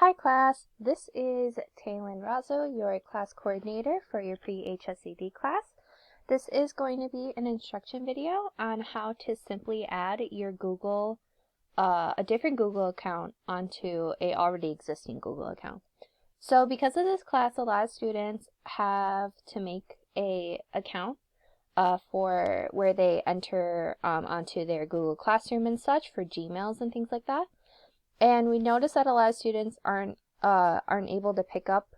Hi class, this is Taylin Razzo, your class coordinator for your pre-HSED class. This is going to be an instruction video on how to simply add your a different Google account onto a already existing Google account. So because of this class, a lot of students have to make a account for where they enter onto their Google Classroom and such for Gmails and things like that. And we notice that a lot of students aren't able to pick up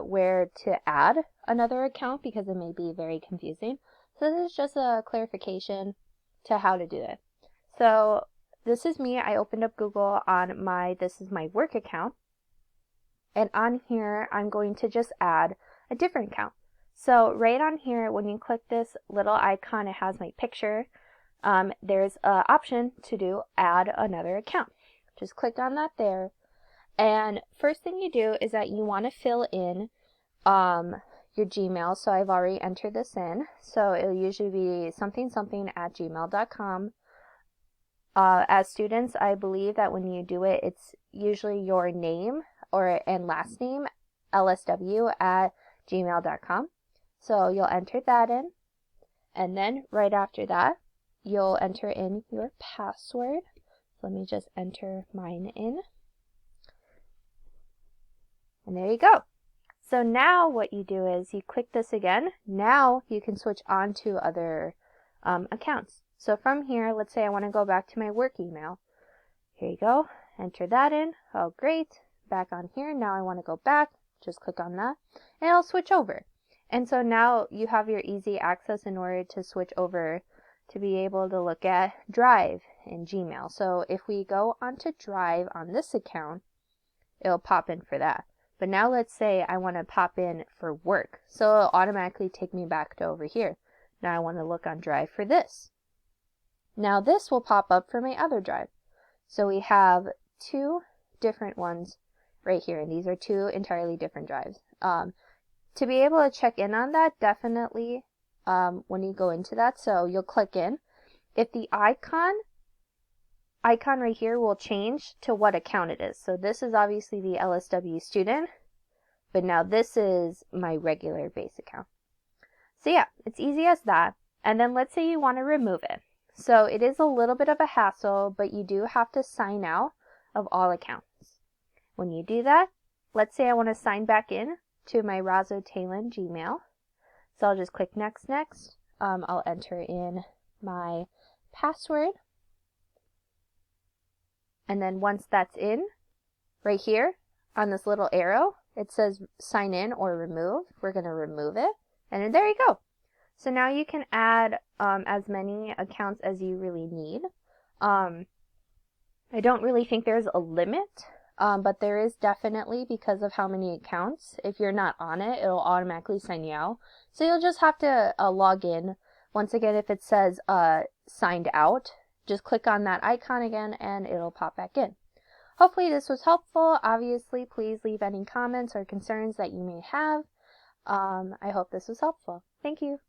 where to add another account because it may be very confusing. So this is just a clarification to how to do it. So this is me. I opened up Google on this is my work account. And on here, I'm going to just add a different account. So right on here, when you click this little icon, it has my picture. There's an option to do add another account. Just click on that there. And first thing you do is that you want to fill in your Gmail. So I've already entered this in. So it'll usually be something@gmail.com. As students, I believe that when you do it, it's usually your name and last name, lsw@gmail.com. So you'll enter that in. And then right after that, you'll enter in your password. Let me just enter mine in. And there you go. So now what you do is you click this again. Now you can switch on to other accounts. So from here, let's say I want to go back to my work email. Here you go. Enter that in. Oh, great. Back on here. Now I want to go back. Just click on that. And it'll switch over. And so now you have your easy access in order to switch over to be able to look at Drive in Gmail. So if we go onto Drive on this account, it'll pop in for that. But now let's say I want to pop in for work. So it'll automatically take me back to over here. Now I want to look on Drive for this. Now this will pop up for my other Drive. So we have two different ones right here. And these are two entirely different drives. To be able to check in on that, definitely when you go into that, so you'll click in. If the icon right here will change to what account it is. So this is obviously the LSW student, but now this is my regular base account. So yeah, it's easy as that. And then let's say you want to remove it. So it is a little bit of a hassle, but you do have to sign out of all accounts. When you do that, let's say I want to sign back in to my Razzo Taylin Gmail. So I'll just click next. I'll enter in my password. And then once that's in, right here on this little arrow, it says sign in or remove. We're going to remove it. And then there you go. So now you can add as many accounts as you really need. I don't really think there's a limit, but there is definitely because of how many accounts. If you're not on it, it'll automatically sign you out. So you'll just have to log in. Once again, if it says signed out, just click on that icon again and it'll pop back in. Hopefully this was helpful. Obviously, please leave any comments or concerns that you may have. I hope this was helpful. Thank you.